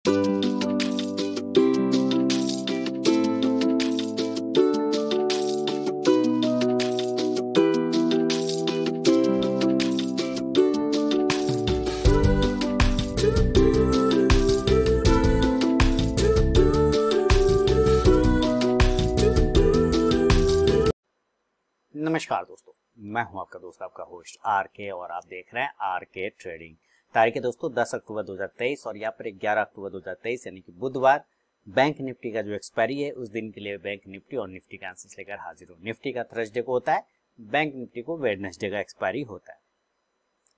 नमस्कार दोस्तों, मैं हूं आपका दोस्त, आपका होस्ट आरके और आप देख रहे हैं आरके ट्रेडिंग। तारीख है दोस्तों 10 अक्टूबर 2023 और यहाँ पर 11 अक्टूबर 2023 यानी कि बुधवार बैंक निफ्टी का जो एक्सपायरी है उस दिन के लिए बैंक निफ्टी और निफ्टी का आंसर लेकर हाजिर हूँ। निफ्टी का थर्सडे को होता है, बैंक निफ्टी को वेडनेसडे का एक्सपायरी होता है।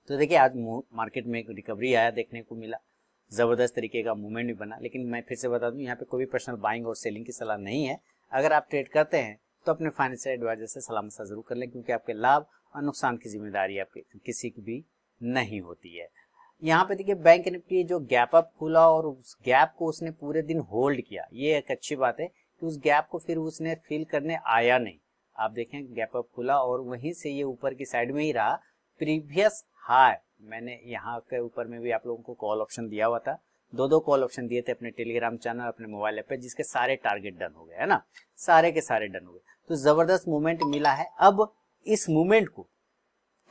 तो देखिए आज मार्केट में एक रिकवरी आया देखने को मिला, जबरदस्त तरीके का मूवमेंट भी बना। लेकिन मैं फिर से बता दूं, यहाँ पे कोई भी पर्सनल बाइंग और सेलिंग की सलाह नहीं है। अगर आप ट्रेड करते हैं तो अपने फाइनेंशियल एडवाइजर से सलाह मशवरा जरूर कर लें, क्योंकि आपके लाभ और नुकसान की जिम्मेदारी आपके किसी की भी नहीं होती है। यहाँ पे देखिए बैंक निफ्टी जो गैप अप खुला और उस गैप को उसने पूरे दिन होल्ड किया, ये एक अच्छी बात है कि उस गैप को फिर उसने फिल करने आया नहीं। आप देखें गैप अप खुला और वहीं से ये ऊपर की साइड में ही रहा। प्रीवियस हाई मैंने यहाँ के ऊपर में भी आप लोगों को कॉल ऑप्शन दिया हुआ था, दो कॉल ऑप्शन दिए थे अपने टेलीग्राम चैनल, अपने मोबाइल ऐप पे, जिसके सारे टारगेट डन हो गए है ना, सारे के सारे डन हो गए। तो जबरदस्त मूवमेंट मिला है। अब इस मूवमेंट को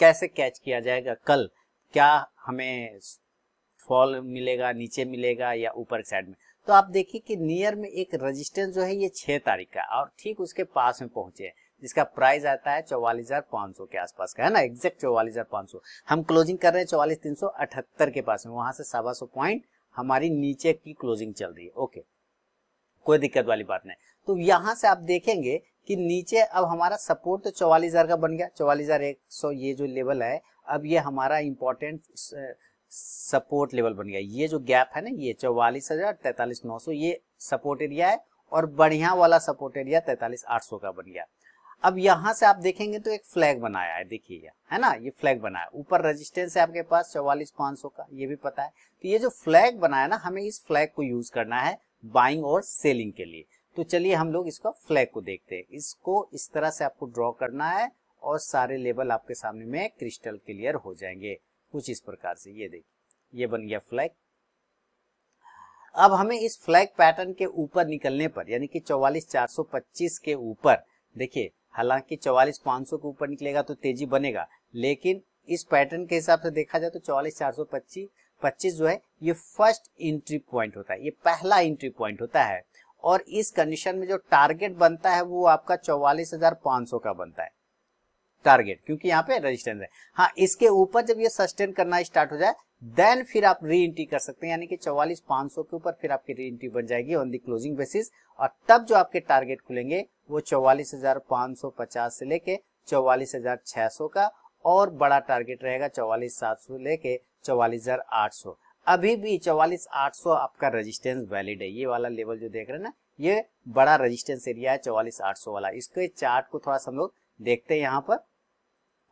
कैसे कैच किया जाएगा, कल क्या हमें फॉल मिलेगा, नीचे मिलेगा या ऊपर साइड में। तो आप देखिए कि नियर में एक रेजिस्टेंस जो है ये 6 तारीख का और ठीक उसके पास में पहुंचे हैं, जिसका प्राइस आता है 44,500 के आसपास का है ना, एग्जैक्ट 44,500। हम क्लोजिंग कर रहे हैं 44,378 के पास में, वहां से 125 पॉइंट हमारी नीचे की क्लोजिंग चल रही है। ओके, कोई दिक्कत वाली बात नहीं। तो यहां से आप देखेंगे कि नीचे अब हमारा सपोर्ट तो 44,000 का बन गया, 44,100 ये जो लेवल है, अब ये हमारा इंपॉर्टेंट सपोर्ट लेवल बन गया। ये जो गैप है ना, ये 44,000 43,900 ये सपोर्ट एरिया है और बढ़िया वाला सपोर्ट एरिया 43,800 का बन गया। अब यहां से आप देखेंगे तो एक फ्लैग बनाया है, देखिए है ना, ये फ्लैग बनाया, ऊपर रेजिस्टेंस है आपके पास 44,500 का, ये भी पता है। तो ये जो फ्लैग बनाया ना, हमें इस फ्लैग को यूज करना है बाइंग और सेलिंग के लिए। तो चलिए हम लोग इसको फ्लैग को देखते हैं। इसको इस तरह से आपको ड्रॉ करना है और सारे लेवल आपके सामने में क्रिस्टल क्लियर हो जाएंगे कुछ इस प्रकार से। ये देखिए ये बन गया फ्लैग। अब हमें इस फ्लैग पैटर्न के ऊपर निकलने पर, यानी कि 44,425 के ऊपर, देखिए हालांकि 44,500 के ऊपर निकलेगा तो तेजी बनेगा, लेकिन इस पैटर्न के हिसाब से देखा जाए तो 44,425 जो है ये फर्स्ट एंट्री पॉइंट होता है, ये पहला एंट्री पॉइंट होता है। और इस कंडीशन में जो टारगेट बनता है वो आपका 44,500 का बनता है टारगेट, क्योंकि यहाँ पे रेजिस्टेंस है। हाँ, इसके ऊपर जब ये सस्टेन करना स्टार्ट हो जाए देन फिर आप री एंट्री कर सकते हैं, यानी कि 44,500 के ऊपर फिर आपकी री एंट्री बन जाएगी ऑन द क्लोजिंग बेसिस। और तब जो आपके टारगेट खुलेंगे वो 44,550 से लेके 44,600 का, और बड़ा टारगेट रहेगा 44,700 लेके 44,800। अभी भी 44,800 आपका रेजिस्टेंस वैलिड है। ये वाला लेवल जो देख रहे हैं ना, ये बड़ा रेजिस्टेंस एरिया है 44,800 वाला। इसके चार्ट को थोड़ा सा हम लोग देखते हैं यहाँ पर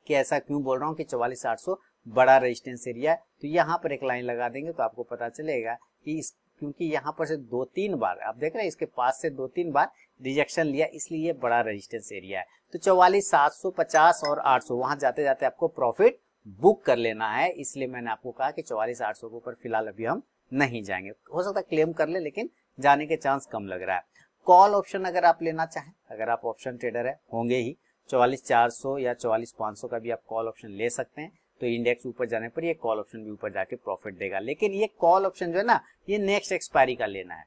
कि ऐसा क्यों बोल रहा हूँ कि 44,800 बड़ा रेजिस्टेंस एरिया है। तो यहाँ पर एक लाइन लगा देंगे तो आपको पता चलेगा कि क्योंकि यहाँ पर से 2-3 बार आप देख रहे हैं इसके पास से 2-3 बार रिजेक्शन लिया, इसलिए ये बड़ा रेजिस्टेंस एरिया है। तो 44,750 और 800 वहां जाते जाते आपको प्रॉफिट बुक कर लेना है, इसलिए मैंने आपको कहा कि 44,800 के ऊपर फिलहाल अभी हम नहीं जाएंगे। हो सकता है क्लेम कर ले, लेकिन जाने के चांस कम लग रहा है। कॉल ऑप्शन अगर आप लेना चाहें, अगर आप ऑप्शन ट्रेडर है, होंगे ही, 44,400 या 44,500 का भी आप कॉल ऑप्शन ले सकते हैं। तो इंडेक्स ऊपर जाने पर ये कॉल ऑप्शन भी ऊपर जाके प्रॉफिट देगा। लेकिन ये कॉल ऑप्शन जो है ना, ये नेक्स्ट एक्सपायरी का लेना है।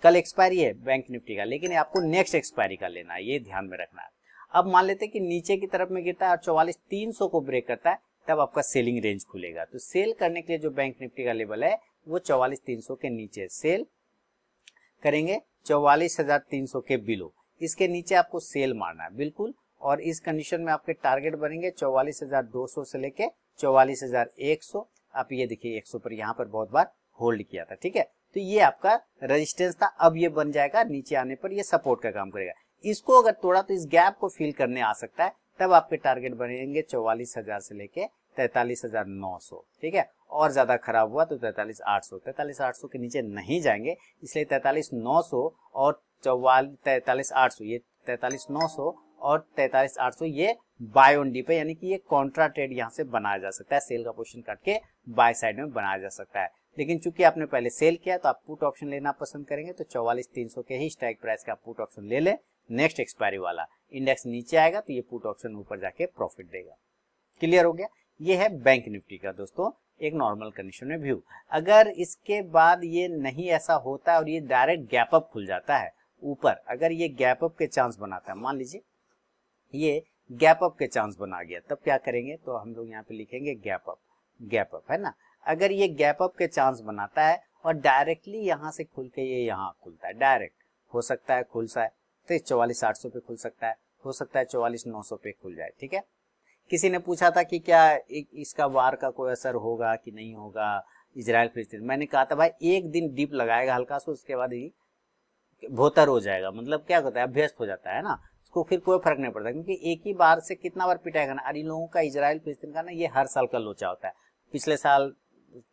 कल एक्सपायरी है बैंक निफ्टी का, लेकिन आपको नेक्स्ट एक्सपायरी का लेना है, ये ध्यान में रखना है। अब मान लेते हैं कि नीचे की तरफ में गिरता है और 44,300 को ब्रेक करता है, तब आपका सेलिंग रेंज खुलेगा। तो सेल करने के लिए जो बैंक निफ्टी का लेवल है वो 44,300 के नीचे सेल करेंगे, 44,300 के बिलो, इसके नीचे आपको सेल मारना है बिल्कुल। और इस कंडीशन में आपके टारगेट बनेंगे 44,200 से लेके 44,100। आप ये देखिए 100 पर यहाँ पर बहुत बार होल्ड किया था, ठीक है। तो ये आपका रेजिस्टेंस था, अब ये बन जाएगा नीचे आने पर ये सपोर्ट का काम करेगा। इसको अगर तोड़ा तो इस गैप को फिल करने आ सकता है, तब आपके टारगेट बनेंगे 44,000 से लेके 43,900, ठीक है। और ज्यादा खराब हुआ तो 43,800, 43,800 के नीचे नहीं जाएंगे, इसलिए 43,900 और 43,800, ये 43,900 और 43,800 ये बाय ऑन डी पे, यानी कि ये कॉन्ट्रा ट्रेड यहाँ से बनाया जा सकता है, सेल का पोजीशन काट के बाय साइड में बनाया जा सकता है। लेकिन चूंकि आपने पहले सेल किया तो आप पुट ऑप्शन लेना पसंद करेंगे, तो 44,300 के ही स्ट्राइक प्राइस का पुट ऑप्शन ले लें। नेक्स्ट एक्सपायरी वाला इंडेक्स नीचे आएगा तो ये पुट ऑप्शन ऊपर जाके प्रॉफिट देगा। क्लियर हो गया? ये है बैंक निफ्टी का दोस्तों एक नॉर्मल कंडीशन में व्यू। अगर इसके बाद ये नहीं ऐसा होता है और ये डायरेक्ट गैप अप खुल जाता है ऊपर, अगर ये गैप अप के चांस बनाता है, मान लीजिए ये गैप अप के चांस बना गया, तब क्या करेंगे? तो हम लोग यहाँ पे लिखेंगे गैप अप है ना। अगर ये गैप अप के चांस बनाता है और डायरेक्टली यहाँ से खुल के ये यहाँ खुलता है, डायरेक्ट हो सकता है खुल सा है तो 44,800 पे खुल सकता है, हो सकता है 44,900 पे खुल जाए। ठीक है, किसी ने पूछा था कि क्या इसका वार का कोई असर होगा कि नहीं होगा इजराइल फिलिस्तीन। मैंने कहा था भाई एक दिन डिप लगाएगा हल्का सा, उसके बाद ही भोतर हो जाएगा, मतलब क्या होता है अभ्यस्त हो जाता है ना, उसको फिर कोई फर्क नहीं पड़ता, क्योंकि एक ही बार से कितना बार पिटाएगा ना। और इन लोगों का इजराइल फिलिस्तीन का ना ये हर साल का लोचा होता है। पिछले साल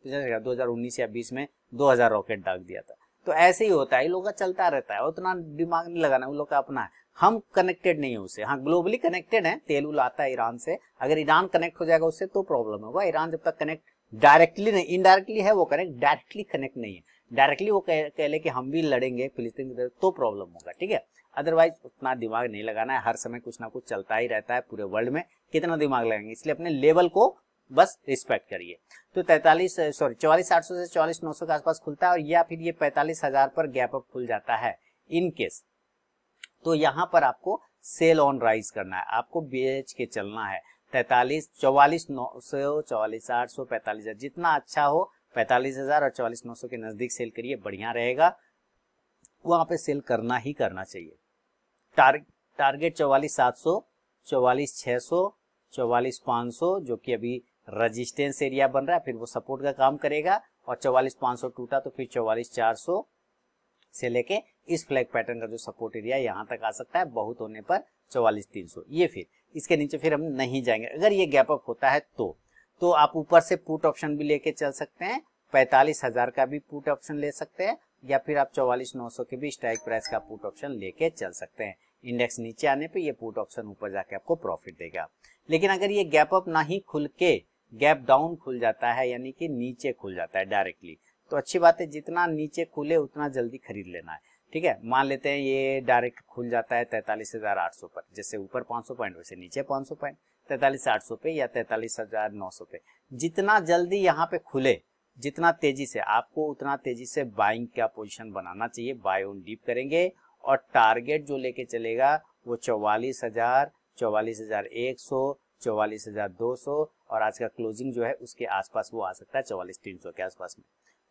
2019 या 20 में 2000 रॉकेट दाग दिया था। तो ऐसे ही होता है, इन लोगों का चलता रहता है, उतना दिमाग नहीं लगाना, उन लोग का अपना है। हम कनेक्टेड नहीं है उससे, हाँ ग्लोबली कनेक्टेड है, तेल उल आता है ईरान से, अगर ईरान कनेक्ट हो जाएगा उससे तो प्रॉब्लम होगा। ईरान जब तक कनेक्ट डायरेक्टली नहीं, इनडायरेक्टली है वो कनेक्ट, डायरेक्टली कनेक्ट नहीं है। डायरेक्टली वो कह ले कि हम भी लड़ेंगे फिलिस्तीन की तरफ तो प्रॉब्लम होगा। ठीक है, अदरवाइज उतना दिमाग नहीं लगाना है, हर समय कुछ ना कुछ चलता ही रहता है पूरे वर्ल्ड में, कितना दिमाग लगाएंगे, इसलिए अपने लेवल को बस रिस्पेक्ट करिए। तो 44,800 से 44,900 के आसपास खुलता है, और या फिर ये 45,000 पर गैप अप खुल जाता है इन केस, तो यहाँ पर आपको सेल ऑन राइज करना है, आपको बेच के चलना है। 44,900, 44,800, 45,000 जितना अच्छा हो 45,000 और 44,900 के नजदीक सेल करिए, बढ़िया रहेगा, वहां पे सेल करना ही करना चाहिए। टारगेट 44,700, 44,600, 44,500 जो कि अभी रेजिस्टेंस एरिया बन रहा है, फिर वो सपोर्ट का काम करेगा, और 44,500 टूटा तो फिर 44,400 से लेके इस फ्लैग पैटर्न का जो सपोर्ट एरिया यहाँ तक आ सकता है, बहुत होने पर 44,300। ये फिर इसके नीचे फिर हम नहीं जाएंगे। अगर ये गैप अप होता है तो आप ऊपर से पुट ऑप्शन भी लेके चल सकते हैं, 45,000 का भी पुट ऑप्शन ले सकते हैं, या फिर आप 44,900 के भी स्ट्राइक प्राइस का पुट ऑप्शन लेके चल सकते हैं। इंडेक्स नीचे आने पे ये पुट ऑप्शन ऊपर जाके आपको प्रॉफिट देगा। लेकिन अगर ये गैप अप ना ही खुल के गैप डाउन खुल जाता है, यानी कि नीचे खुल जाता है डायरेक्टली, तो अच्छी बात है, जितना नीचे खुले उतना जल्दी खरीद लेना है। ठीक है, मान लेते हैं ये डायरेक्ट खुल जाता है 43,800 पर, जैसे ऊपर 500 पॉइंट वैसे नीचे 500 पॉइंट, 43,800 पे या 43,900 पे, जितना जल्दी यहाँ पे खुले, जितना तेजी से, आपको उतना तेजी से बाइंग का पोजीशन बनाना चाहिए, बाय ऑन डीप करेंगे, और टारगेट जो लेके चलेगा वो 44,000, 44,100, 44,200, और आज का क्लोजिंग जो है उसके आसपास वो आ सकता है 44,300 के आसपास में।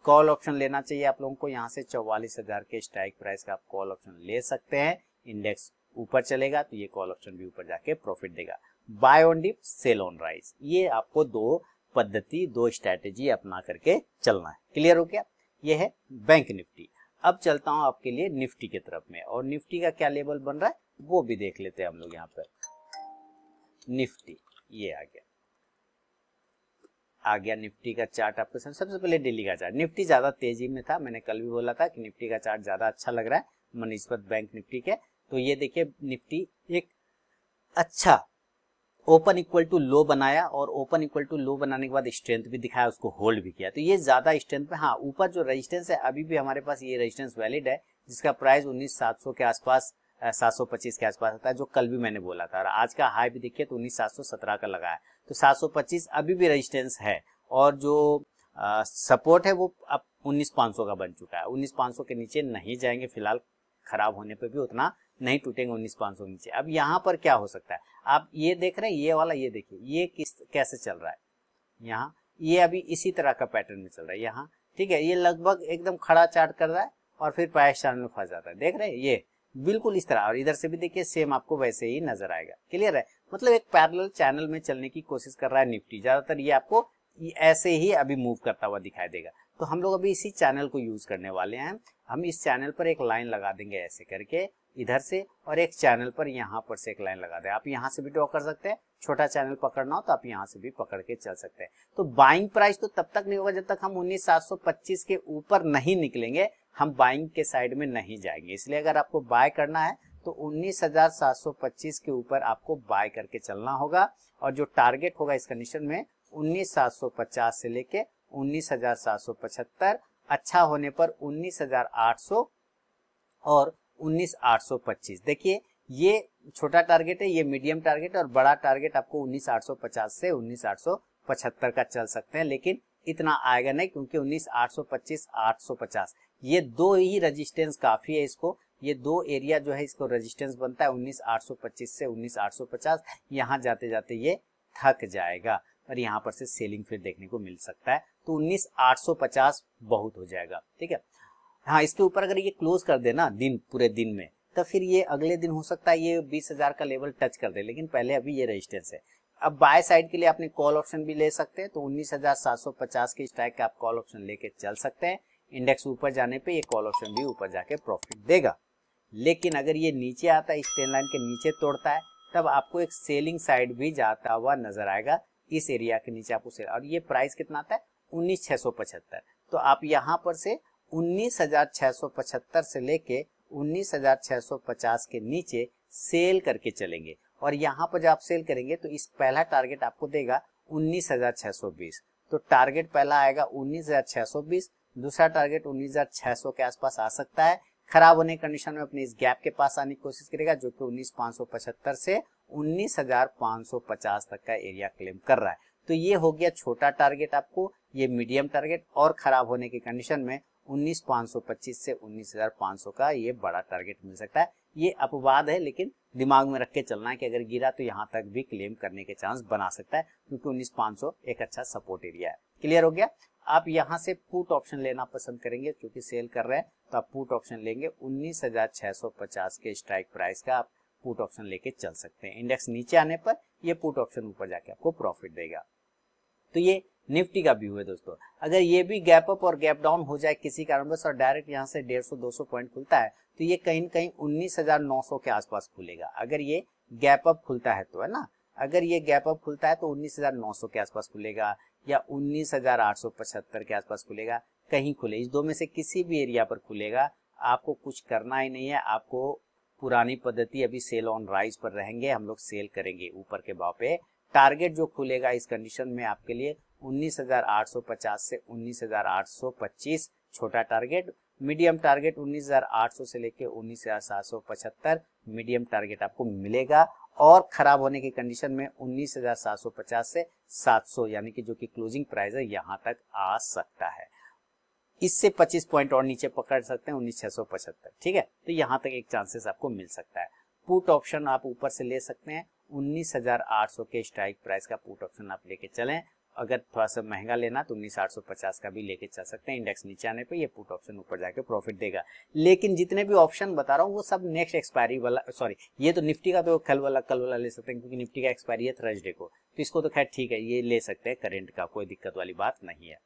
कॉल ऑप्शन लेना चाहिए आप लोगों को, यहाँ से 44,000 के स्ट्राइक प्राइस का आप कॉल ऑप्शन ले सकते हैं। इंडेक्स ऊपर चलेगा तो ये कॉल ऑप्शन भी ऊपर जाके प्रॉफिट देगा। Buy on dip, sell on rise, ये आपको दो पद्धति, दो स्ट्रैटेजी अपना करके चलना है। क्लियर हो गया? ये है बैंक निफ्टी। अब चलता हूं आपके लिए निफ्टी की तरफ में, और निफ्टी का क्या लेवल बन रहा है वो भी देख लेते हैं हम लोग। यहाँ पर निफ्टी ये आ गया निफ्टी का चार्ट आपके सामने। सबसे पहले डेली का चार्ट, निफ्टी ज्यादा तेजी में था, मैंने कल भी बोला था कि निफ्टी का चार्ट ज्यादा अच्छा लग रहा है निस्बत बैंक निफ्टी के। तो ये देखिए निफ्टी एक अच्छा ओपन इक्वल टू लो बनाया, और ओपन इक्वल टू लो बनाने के बाद स्ट्रेंथ भी दिखाया, उसको होल्ड भी किया, तो ये ज्यादा स्ट्रेंथ पे। हाँ, ऊपर जो रेजिस्टेंस है अभी भी हमारे पास ये रेजिस्टेंस वैलिड है, जिसका प्राइस 19,700 के आसपास, 725 के आसपास आता है, जो कल भी मैंने बोला था। और आज का हाई भी देखिए तो 19,717 का लगा है, तो 725 अभी भी रेजिस्टेंस है, और जो सपोर्ट है वो अब 19,500 का बन चुका है। 19,500 के नीचे नहीं जाएंगे फिलहाल, खराब होने पे भी उतना नहीं टूटेंगे 19,500 के नीचे। अब यहाँ पर क्या हो सकता है, आप ये देख रहे हैं, ये वाला ये देखिए ये कैसे चल रहा है, यहाँ ये अभी इसी तरह का पैटर्न में चल रहा है यहाँ। ठीक है, ये लगभग एकदम खड़ा चार्ट कर रहा है और फिर प्राइस चैनल में फंस जाता है, देख रहे हैं ये बिल्कुल इस तरह, और इधर से भी देखिए सेम आपको वैसे ही नजर आएगा। क्लियर है, मतलब एक पैरेलल चैनल में चलने की कोशिश कर रहा है निफ्टी, ज्यादातर ये आपको ऐसे ही अभी मूव करता हुआ दिखाई देगा। तो हम लोग अभी इसी चैनल को यूज करने वाले हैं। हम इस चैनल पर एक लाइन लगा देंगे ऐसे करके इधर से, और एक चैनल पर यहाँ पर से एक लाइन लगा दें। आप यहाँ से भी ड्रॉ कर सकते हैं, छोटा चैनल पकड़ना हो तो आप यहाँ से भी पकड़ के चल सकते हैं। तो बाइंग प्राइस तो तब तक नहीं होगा जब तक हम 19,725 के ऊपर नहीं निकलेंगे, हम बाइंग के साइड में नहीं जाएंगे। इसलिए अगर आपको बाय करना है तो 19,725 के ऊपर आपको बाय करके चलना होगा, और जो टारगेट होगा इस कंडीशन में 19,750 से लेके 19,775, अच्छा होने पर 19,800 और 19,825। देखिए ये छोटा टारगेट है, ये मीडियम टारगेट और बड़ा टारगेट आपको 19,850 से 19,875 का चल सकते हैं, लेकिन इतना आएगा नहीं क्योंकि 19,825 850 ये दो ही रेजिस्टेंस काफी है इसको, ये दो एरिया जो है इसको रेजिस्टेंस बनता है 19,825 से 19,850। यहाँ जाते जाते ये थक जाएगा और यहाँ पर से सेलिंग फिर देखने को मिल सकता है, तो 19,850 बहुत हो जाएगा। ठीक है, हाँ इसके ऊपर अगर ये क्लोज कर देना दिन पूरे दिन में तो फिर ये अगले दिन हो सकता है ये 20,000 का लेवल टच कर दे, लेकिन पहले अभी ये रेजिस्टेंस है। अब बाय साइड के लिए आपने कॉल ऑप्शन भी ले सकते हैं, तो 19,750 के स्ट्राइक का आप कॉल ऑप्शन लेके चल सकते हैं। इंडेक्स ऊपर जाने पे ये कॉल ऑप्शन भी ऊपर जाके प्रॉफिट देगा, लेकिन अगर ये नीचे आता है, इस ट्रेंड लाइन के नीचे तोड़ता है, तब आपको एक सेलिंग साइड भी जाता हुआ नजर आएगा इस एरिया के नीचे आपको सेल। और ये प्राइस कितना आता है 19,675, तो आप यहाँ पर से 19,675 से लेके 19,650 के नीचे सेल करके चलेंगे, और यहाँ पर जब आप सेल करेंगे तो इस पहला टारगेट आपको देगा 19,620, तो टारगेट पहला आएगा 19,620, दूसरा टारगेट 19,600 के आसपास आ सकता है। खराब होने की कंडीशन में अपने इस गैप के पास आने की कोशिश करेगा जो कि 19,575 से 19,550 तक का एरिया क्लेम कर रहा है। तो ये हो गया छोटा टारगेट आपको, ये मीडियम टारगेट, और खराब होने की कंडीशन में 19,525 से 19,500 का ये बड़ा टारगेट मिल सकता है। ये अपवाद है, लेकिन दिमाग में रख के चलना है कि अगर गिरा तो यहाँ तक भी क्लेम करने के चांस बना सकता है, क्योंकि 19,500 एक अच्छा सपोर्ट एरिया है। क्लियर हो गया। आप यहाँ से पुट ऑप्शन लेना पसंद करेंगे, क्योंकि सेल कर रहे हैं तो आप पुट ऑप्शन लेंगे 19,650 के स्ट्राइक प्राइस का आप पुट ऑप्शन लेके चल सकते हैं। इंडेक्स नीचे आने पर ये पुट ऑप्शन ऊपर जाके आपको प्रॉफिट देगा। तो ये निफ्टी का व्यू है दोस्तों। अगर ये भी गैप अप और गैप डाउन हो जाए किसी कारणवश और डायरेक्ट यहाँ से 150-200 पॉइंट खुलता है, तो ये कहीं न कहीं 19,900 के आसपास खुलेगा। अगर ये गैप अप खुलता है तो, है ना, अगर ये गैप अप खुलता है तो 19,900 के आसपास खुलेगा या 19,875 के आसपास खुलेगा, कहीं खुले, इस दो में से किसी भी एरिया पर खुलेगा। आपको कुछ करना ही नहीं है, आपको पुरानी पद्धति अभी सेल ऑन राइज पर रहेंगे, हम लोग सेल करेंगे ऊपर के भाव पे। टारगेट जो खुलेगा इस कंडीशन में आपके लिए 19,850 से 19,825 छोटा टारगेट, मीडियम टारगेट 19,800 से लेके 19,775 मीडियम टारगेट आपको मिलेगा, और खराब होने की कंडीशन में 19,750 से 700 यानी कि जो कि क्लोजिंग प्राइस है यहां तक आ सकता है। इससे 25 पॉइंट और नीचे पकड़ सकते हैं 19,675। ठीक है, तो यहां तक एक चांसेस आपको मिल सकता है। पुट ऑप्शन आप ऊपर से ले सकते हैं, 19,800 के स्ट्राइक प्राइस का पुट ऑप्शन आप लेके चलें। अगर थोड़ा सा महंगा लेना तो 19,850 का भी लेके चल सकते हैं। इंडेक्स नीचे आने पे ये पुट ऑप्शन ऊपर जाके प्रॉफिट देगा। लेकिन जितने भी ऑप्शन बता रहा हूँ वो सब नेक्स्ट एक्सपायरी वाला, सॉरी ये तो निफ्टी का तो कल वाला ले सकते हैं, क्योंकि निफ्टी का एक्सपायरी है थर्सडे को, तो इसको तो खैर ठीक है, ये ले सकते हैं करेंट का, कोई दिक्कत वाली बात नहीं है।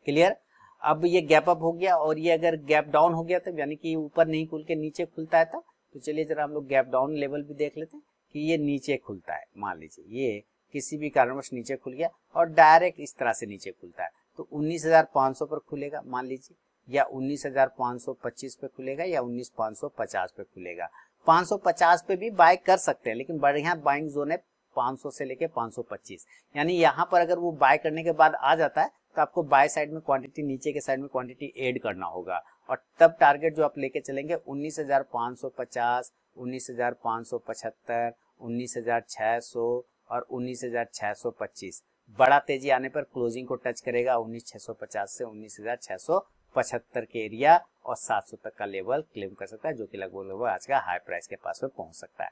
क्लियर। अब ये गैप अप हो गया, और ये अगर गैप डाउन हो गया तब, यानी कि ऊपर नहीं खुल के नीचे खुलता है तब, तो चलिए जरा हम लोग गैप डाउन लेवल भी देख लेते हैं कि ये नीचे खुलता है। मान लीजिए ये किसी भी कारणवश नीचे खुल गया और डायरेक्ट इस तरह से नीचे खुलता है, तो 19,500 पर खुलेगा मान लीजिए, या 19,525 पे खुलेगा, या 19,550 पे खुलेगा। 550 पे भी बाय कर सकते हैं, लेकिन बढ़िया बाइंग जोन है 500 से लेके 525, यानी यहाँ पर अगर वो बाय करने के बाद आ जाता है तो आपको बाय साइड में क्वांटिटी, नीचे के साइड में क्वांटिटी ऐड करना होगा, और तब टारगेट जो आप लेके चलेंगे 19,550, 19,575, 19,600 और 19,625। बड़ा तेजी आने पर क्लोजिंग को टच करेगा 19,650 से 19,675 के एरिया, और 700 तक का लेवल क्लेम कर सकता है, जो कि लगभग आज का हाई प्राइस के पास में पहुंच सकता है।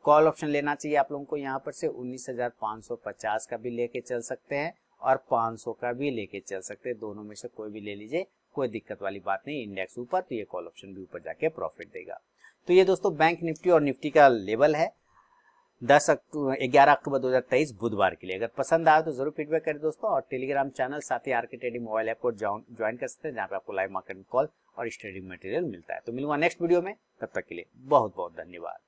कॉल ऑप्शन लेना चाहिए आप लोगों को यहाँ पर से 19,550 का भी लेके चल सकते हैं और 500 का भी लेके चल सकते हैं, दोनों में से कोई भी ले लीजिए, कोई दिक्कत वाली बात नहीं। इंडेक्स ऊपर तो ये कॉल ऑप्शन भी ऊपर जाके प्रॉफिट देगा। तो ये दोस्तों बैंक निफ्टी और निफ्टी का लेवल है 11 अक्टूबर 2023 बुधवार के लिए। अगर पसंद आया तो जरूर फीडबैक करें दोस्तों, और टेलीग्राम चैनल साथ ही आरके ट्रेडिंग मोबाइल ऐप को ज्वाइन कर सकते हैं, जहाँ पे आपको लाइव मार्केटिंग कॉल और ट्रेडिंग मटेरियल मिलता है। तो मिलूंगा नेक्स्ट वीडियो में, तब तक के लिए बहुत बहुत धन्यवाद।